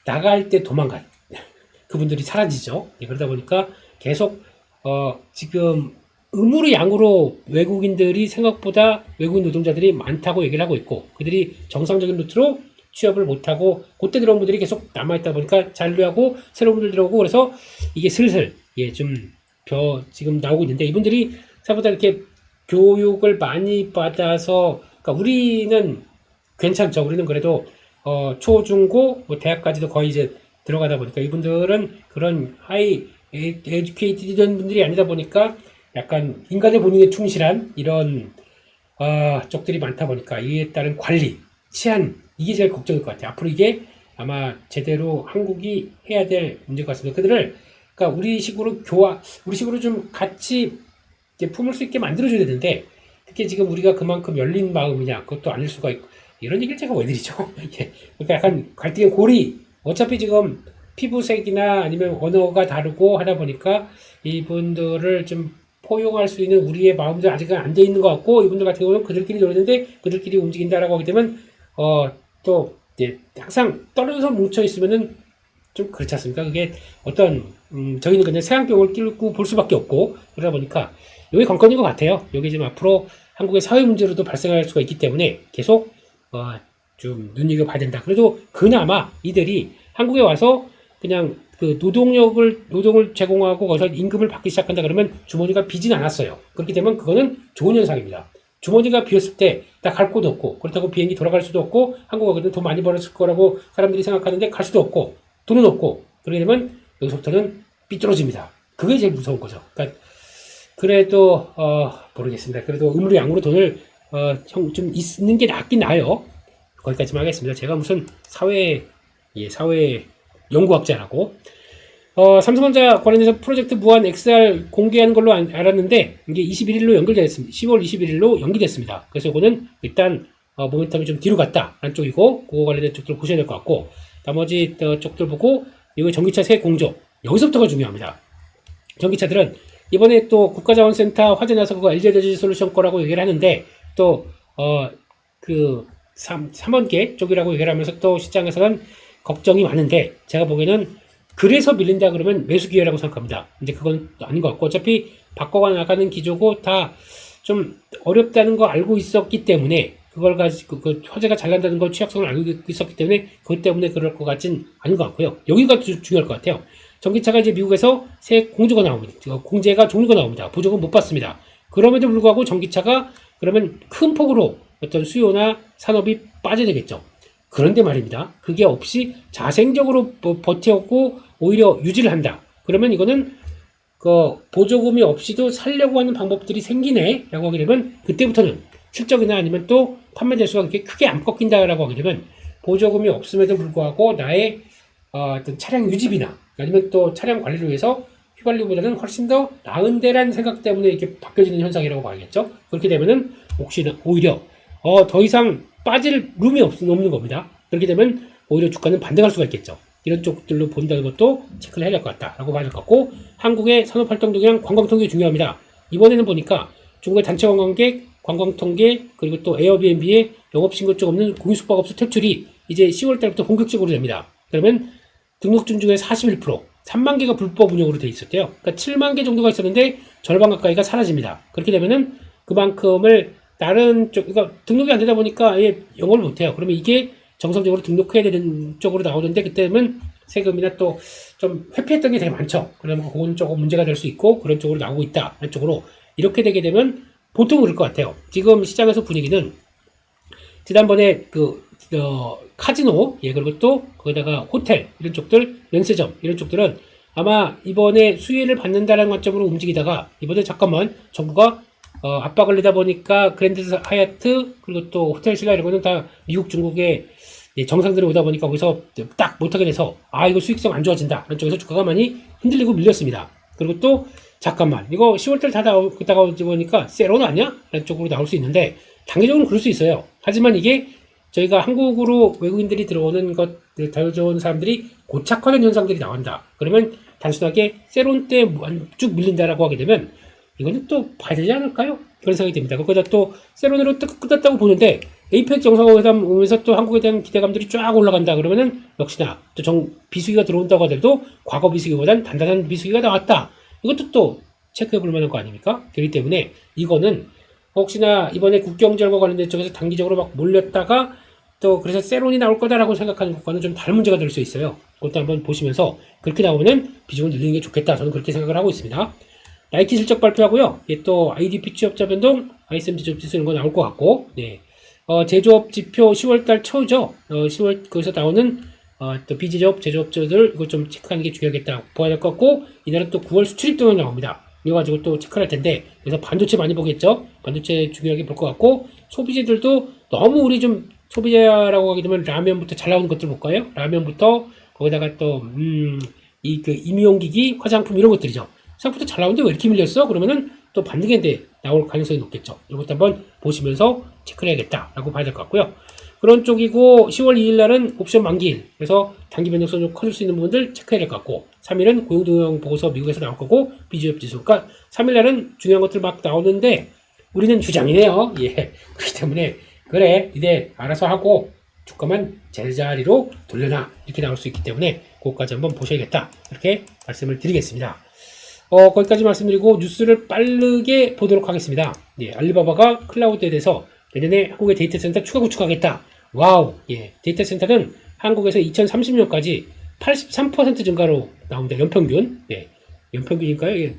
나갈 때 도망가요. 그분들이 사라지죠. 그러다 보니까 계속 지금 음으로 양으로 외국인들이 생각보다 외국인 노동자들이 많다고 얘기를 하고 있고 그들이 정상적인 루트로 취업을 못하고 그때 들어온 분들이 계속 남아있다 보니까 잔류하고 새로운 분들 들어오고 그래서 이게 슬슬 지금 나오고 있는데 이분들이 생각보다 이렇게 교육을 많이 받아서 그러니까 우리는 괜찮죠. 우리는 그래도 초, 중, 고, 뭐 대학까지도 거의 이제 들어가다 보니까 이분들은 그런 하이 에듀케이티드한 분들이 아니다 보니까 약간 인간의 본능에 충실한 이런 쪽들이 많다 보니까 이에 따른 관리, 치안 이게 제일 걱정일 것 같아요. 앞으로 이게 아마 제대로 한국이 해야 될 문제일 것 같습니다. 그러니까 우리 식으로 좀 같이 품을 수 있게 만들어줘야 되는데 특히 지금 우리가 그만큼 열린 마음이냐 그것도 아닐 수가 있고 이런 얘기를 제가 왜 드리죠? 그러니까 약간 갈등의 고리 어차피 지금 피부색이나 아니면 언어가 다르고 하다 보니까 이분들을 좀 포용할 수 있는 우리의 마음도 아직은 안 돼 있는 것 같고, 이분들 같은 경우는 그들끼리 노리는데 그들끼리 움직인다라고 하게 되면 또 이제 항상 떨어져서 뭉쳐 있으면은 좀 그렇지 않습니까? 그게 어떤 저희는 그냥 색안경을 끼고 볼 수밖에 없고, 그러다 보니까 여기 관건인 것 같아요. 여기 지금 앞으로 한국의 사회 문제로도 발생할 수가 있기 때문에 계속 좀 눈여겨봐야 된다. 그래도 그나마 이들이 한국에 와서 그냥 그 노동을 제공하고 거기서 임금을 받기 시작한다 그러면 주머니가 비진 않았어요. 그렇게 되면 그거는 좋은 현상입니다. 주머니가 비었을 때 나 갈 곳도 없고, 그렇다고 비행기 돌아갈 수도 없고, 한국 가거든 돈 많이 벌었을 거라고 사람들이 생각하는데 갈 수도 없고, 돈은 없고, 그러게 되면 여기서부터는 삐뚤어집니다. 그게 제일 무서운 거죠. 그러니까 그래도 모르겠습니다. 그래도 음으로 양으로 돈을 좀 있는 게 낫긴 나아요. 거기까지만 하겠습니다. 제가 무슨 사회 연구학자라고. 삼성전자 관련해서 프로젝트 무한 XR 공개하는 걸로 알았는데, 이게 21일로 연결됐습니다. 10월 21일로 연기됐습니다. 그래서 이거는 일단, 모멘텀이 좀 뒤로 갔다. 라는 쪽이고, 그거 관련된 쪽들 보셔야 될 것 같고, 나머지 쪽들 보고, 이거 전기차 새 공조. 여기서부터가 중요합니다. 전기차들은 이번에 또 국가자원센터 화재 나서 그거 LG에너지 솔루션 거라고 얘기를 하는데, 또, 3원계 쪽이라고 얘기를 하면서 또 시장에서는 걱정이 많은데, 제가 보기에는 그래서 밀린다 그러면 매수 기회라고 생각합니다. 근데 그건 아닌 것 같고, 어차피 바꿔가 나가는 기조고 다 좀 어렵다는 거 알고 있었기 때문에, 그걸 가지고 그 화재가 잘 난다는 걸 취약성을 알고 있었기 때문에 그것 때문에 그럴 것 같진 않은 것 같고요. 여기가 중요할 것 같아요. 전기차가 이제 미국에서 새 공조가 나옵니다. 공제가 종료가 나옵니다. 보조금 못 받습니다. 그럼에도 불구하고 전기차가 그러면 큰 폭으로 어떤 수요나 산업이 빠져야 되겠죠. 그런데 말입니다. 그게 없이 자생적으로 버텨오고 오히려 유지를 한다. 그러면 이거는 그 보조금이 없이도 살려고 하는 방법들이 생기네 라고 하게 되면, 그때부터는 실적이나 아니면 또 판매 대수가 그렇게 크게 안 꺾인다라고 하게 되면, 보조금이 없음에도 불구하고 나의 어떤 차량 유지비나 아니면 또 차량 관리를 위해서 휘발유보다는 훨씬 더 나은 데라는 생각 때문에 이렇게 바뀌어지는 현상이라고 봐야겠죠. 그렇게 되면은 혹시나 오히려 더 이상 빠질 룸이 없는 겁니다. 그렇게 되면 오히려 주가는 반등할 수가 있겠죠. 이런 쪽들로 본다는 것도 체크를 해야 될 것 같다라고 봐야 될 것 같고, 한국의 산업활동 동향 관광통계 중요합니다. 이번에는 보니까 중국의 단체 관광객, 관광통계, 그리고 또 에어비앤비의 영업신고증 없는 공유숙박업소 퇴출이 이제 10월 달부터 본격적으로 됩니다. 그러면 등록증 중에 41%, 3만 개가 불법 운영으로 돼 있었대요. 그러니까 7만 개 정도가 있었는데 절반 가까이가 사라집니다. 그렇게 되면은 그만큼을 다른 쪽, 그러니까 등록이 안 되다 보니까 아예 영업을 못 해요. 그러면 이게 정상적으로 등록해야 되는 쪽으로 나오는데, 그때는 세금이나 또 좀 회피했던 게 되게 많죠. 그러면 그건 조금 문제가 될 수 있고, 그런 쪽으로 나오고 있다. 그런 쪽으로. 이렇게 되게 되면 보통 그럴 것 같아요. 지금 시장에서 분위기는 지난번에 카지노, 그리고 또 거기다가 호텔, 이런 쪽들, 면세점, 이런 쪽들은 아마 이번에 수혜를 받는다는 관점으로 움직이다가, 이번에 잠깐만 정부가 압박을 내다 보니까 그랜드 하얏트, 그리고 또 호텔 신라 이런 거는 다 미국, 중국에 정상들이 오다 보니까 거기서 딱 못하게 돼서 이거 수익성 안 좋아진다 그런 쪽에서 주가가 많이 흔들리고 밀렸습니다. 그리고 또 잠깐만 이거 10월달 다 나오다가 보니까 세로는 아니야? 라는 쪽으로 나올 수 있는데, 단기적으로는 그럴 수 있어요. 하지만 이게 저희가 한국으로 외국인들이 들어오는 들어온 사람들이 고착화된 현상들이 나온다. 그러면 단순하게 세론 때 쭉 밀린다라고 하게 되면 이거는 또 봐야 되지 않을까요? 그런 생각이 듭니다. 거기다 또 세론으로 끝났다고 보는데, 에이펙 정상회담 오면서 또 한국에 대한 기대감들이 쫙 올라간다 그러면은 역시나 또 비수기가 들어온다고 하더라도 과거 비수기보단 단단한 비수기가 나왔다. 이것도 또 체크해 볼 만한 거 아닙니까? 그렇기 때문에 이거는 혹시나 이번에 국경절과 관련된 쪽에서 단기적으로 막 몰렸다가 또 그래서 세론이 나올 거다라고 생각하는 것과는 좀 다른 문제가 될 수 있어요. 그것도 한번 보시면서 그렇게 나오면은 비중을 늘리는 게 좋겠다. 저는 그렇게 생각을 하고 있습니다. 나이키 실적 발표하고요. 또 IDP 취업자 변동, ISM 제조업지수 이런 거 나올 것 같고, 제조업 지표 10월달 초죠. 10월 거기서 나오는 또 비제조업, 제조업자들 이거 좀 체크하는 게 중요하겠다 봐야 될 것 같고, 이날은 또 9월 수출입 동향 나옵니다. 이거 가지고 또 체크를 할 텐데, 그래서 반도체 많이 보겠죠. 반도체 중요하게 볼 것 같고, 소비재들도 너무 우리 좀 소비자라고 하게 되면 라면부터 잘 나오는 것들 볼까요? 라면부터 거기다가 또 임용기기, 화장품 이런 것들이죠. 생각보다 잘 나오는데 왜 이렇게 밀렸어? 그러면은 또 반등인데 나올 가능성이 높겠죠. 이것도 한번 보시면서 체크를 해야겠다라고 봐야 될 것 같고요. 그런 쪽이고 10월 2일 날은 옵션 만기일. 그래서 단기 변동성 좀 커질 수 있는 부분들 체크해야 될 것 같고 3일은 고용동향 보고서 미국에서 나올 거고 비주얼 지수. 그러니까 3일 날은 중요한 것들 막 나오는데 우리는 주장이네요. 예. 그렇기 때문에 그래 이제 알아서 하고 주가만 제자리로 돌려놔 이렇게 나올 수 있기 때문에 그것까지 한번 보셔야겠다 이렇게 말씀을 드리겠습니다. 거기까지 말씀드리고 뉴스를 빠르게 보도록 하겠습니다. 예, 알리바바가 클라우드에 대해서 내년에 한국의 데이터 센터 추가 구축하겠다. 와우. 예, 데이터 센터는 한국에서 2030년까지 83% 증가로 나옵니다. 연평균. 예, 연평균일까요? 예,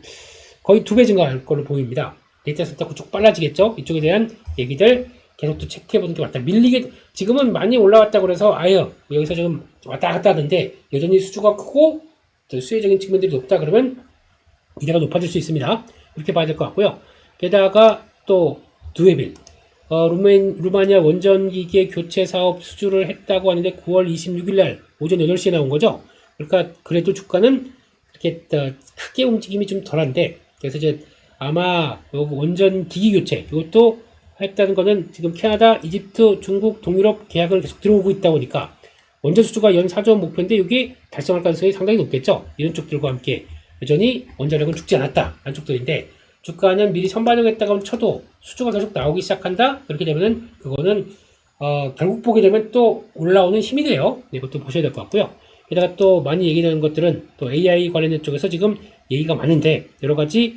거의 2배 증가할 걸로 보입니다. 데이터 센터 구축 빨라지겠죠? 이쪽에 대한 얘기들 계속 또 체크해보는 게 맞다. 밀리게, 지금은 많이 올라왔다고 그래서, 아유, 여기서 지금 왔다 갔다 하는데, 여전히 수주가 크고, 수혜적인 측면들이 높다 그러면, 기대가 높아질 수 있습니다. 이렇게 봐야 될 것 같고요. 게다가 또, 두에빌. 루마니아 원전기기의 교체 사업 수주를 했다고 하는데, 9월 26일 날 오전 8시에 나온 거죠. 그러니까, 그래도 주가는 이렇게 크게 움직임이 좀 덜한데, 그래서 이제 아마 원전기기 교체, 이것도 했다는 거는 지금 캐나다, 이집트, 중국, 동유럽 계약을 계속 들어오고 있다 보니까 원전 수주가 연 4조 원 목표인데 여기 달성할 가능성이 상당히 높겠죠. 이런 쪽들과 함께 여전히 원자력은 죽지 않았다 라는 쪽들인데 주가는 미리 선반영했다고 쳐도 수주가 계속 나오기 시작한다. 그렇게 되면은 그거는 결국 보게 되면 또 올라오는 힘이 돼요. 이것도 보셔야 될 것 같고요. 게다가 또 많이 얘기되는 것들은 또 AI 관련된 쪽에서 지금 얘기가 많은데 여러 가지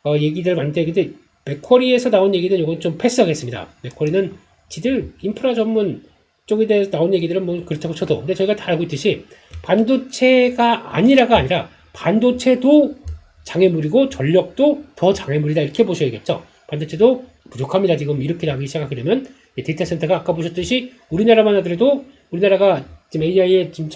얘기들 많은데 근데 맥쿼리에서 나온 얘기는 이건 좀 패스하겠습니다. 맥쿼리는 지들 인프라 전문 쪽에 대해서 나온 얘기들은 뭐 그렇다고 쳐도 근데 저희가 다 알고 있듯이 반도체가 아니라가 아니라 반도체도 장애물이고 전력도 더 장애물이다 이렇게 보셔야겠죠. 반도체도 부족합니다. 지금 이렇게 나오기 시작하게 되면 데이터 센터가 아까 보셨듯이 우리나라만 하더라도 우리나라가 지금 AI의 지금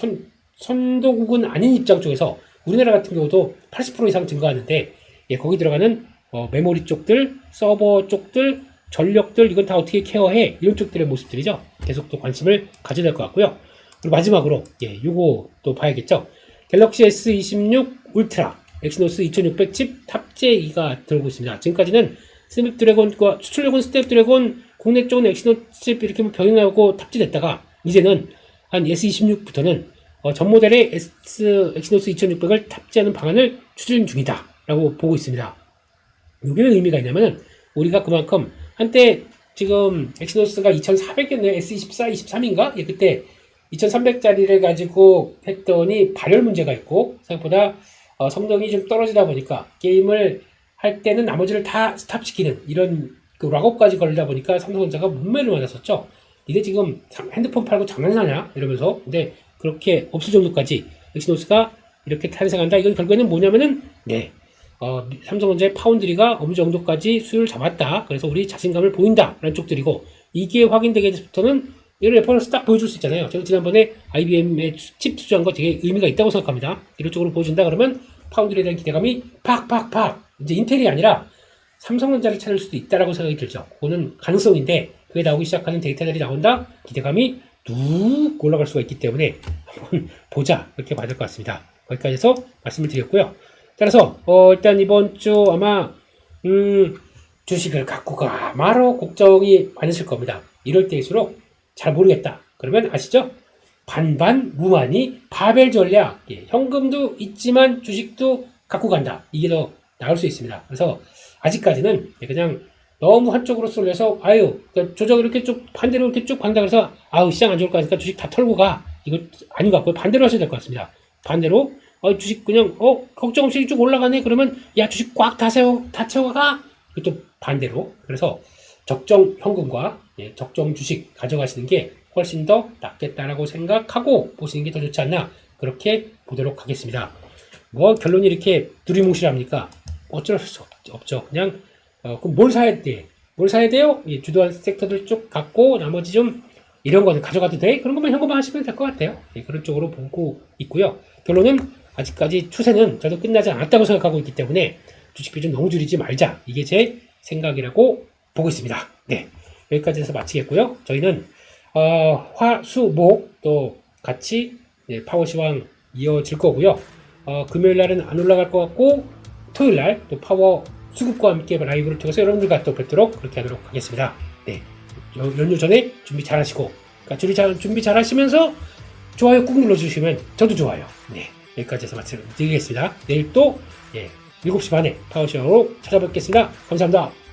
선도국은 아닌 입장 쪽에서 우리나라 같은 경우도 80% 이상 증가하는데 거기 들어가는 메모리 쪽들, 서버 쪽들, 전력들 이건 다 어떻게 케어해? 이런 쪽들의 모습들이죠. 계속 또 관심을 가져야 될 것 같고요. 그리고 마지막으로 요거 또 봐야겠죠. 갤럭시 S26 울트라 엑시노스 2600 칩 탑재 2가 들어오고 있습니다. 지금까지는 스냅드래곤과 수출력은 스냅드래곤, 국내 쪽은 엑시노 칩 이렇게 병행하고 탑재됐다가 이제는 한 S26부터는 전 모델의 엑시노스 2600을 탑재하는 방안을 추진 중이다 라고 보고 있습니다. 이게 왜 의미가 있냐면은 우리가 그만큼 한때 지금 엑시노스가 2400이었네요. S24, 23인가? 예, 그때 2300짜리를 가지고 했더니 발열 문제가 있고 생각보다 성능이 좀 떨어지다 보니까 게임을 할 때는 나머지를 다 스탑시키는 이런 그 락업까지 걸리다 보니까 삼성전자가 문매를 맞았었죠. 이게 지금 핸드폰 팔고 장난하냐 이러면서 근데 그렇게 없을 정도까지 엑시노스가 이렇게 탄생한다. 이건 결국에는 뭐냐면은 삼성전자의 파운드리가 어느 정도까지 수율을 잡았다. 그래서 우리 자신감을 보인다. 라는 쪽들이고 이게 확인되게 돼서부터는 이런 레퍼런스 딱 보여줄 수 있잖아요. 제가 지난번에 IBM의 칩 투자한 거 되게 의미가 있다고 생각합니다. 이런 쪽으로 보여준다 그러면 파운드리에 대한 기대감이 팍팍팍 이제 인텔이 아니라 삼성전자를 찾을 수도 있다라고 생각이 들죠. 그거는 가능성인데 그게 나오기 시작하는 데이터들이 나온다. 기대감이 뚝 올라갈 수가 있기 때문에 한번 보자. 이렇게 봐야 될 것 같습니다. 거기까지 해서 말씀을 드렸고요. 따라서 일단 이번 주 아마 주식을 갖고 가 말어 걱정이 많으실 겁니다. 이럴 때일수록 잘 모르겠다. 그러면 아시죠? 반반 무만이 바벨 전략. 현금도 있지만 주식도 갖고 간다. 이게 더 나을 수 있습니다. 그래서 아직까지는 그냥 너무 한쪽으로 쏠려서 그러니까 조정 이렇게 쭉 반대로 이렇게 쭉 간다 그래서 시장 안 좋을 것 같으니까 주식 다 털고 가. 이거 아닌 것 같고요. 반대로 하셔야 될 것 같습니다. 반대로 주식 그냥 걱정 없이 쭉 올라가네 그러면 야 주식 꽉 다 채워가 또 반대로 그래서 적정 현금과 적정 주식 가져가시는 게 훨씬 더 낫겠다라고 생각하고 보시는 게 더 좋지 않나 그렇게 보도록 하겠습니다. 뭐 결론이 이렇게 두리뭉실합니까? 어쩔 수 없죠. 그냥 그럼 뭘 사야 돼? 뭘 사야 돼요? 주도한 섹터들 쭉 갖고 나머지 좀 이런 거는 가져가도 돼? 그런 것만 현금화 하시면 될 것 같아요. 그런 쪽으로 보고 있고요. 결론은 아직까지 추세는 저도 끝나지 않았다고 생각하고 있기 때문에 주식 비중 너무 줄이지 말자. 이게 제 생각이라고 보고 있습니다. 네. 여기까지 해서 마치겠고요. 저희는 화, 수, 목 또 같이 파워시황 이어질 거고요. 금요일 날은 안 올라갈 것 같고 토요일 날 또 파워 수급과 함께 라이브를 통해서 여러분들과 또 뵙도록 그렇게 하도록 하겠습니다. 네. 연휴 전에 준비 잘 하시고 그러니까 준비 잘 하시면서 좋아요 꾹 눌러주시면 저도 좋아요. 네, 여기까지 해서 말씀드리겠습니다. 내일 또 7시 반에 파워시황으로 찾아뵙겠습니다. 감사합니다.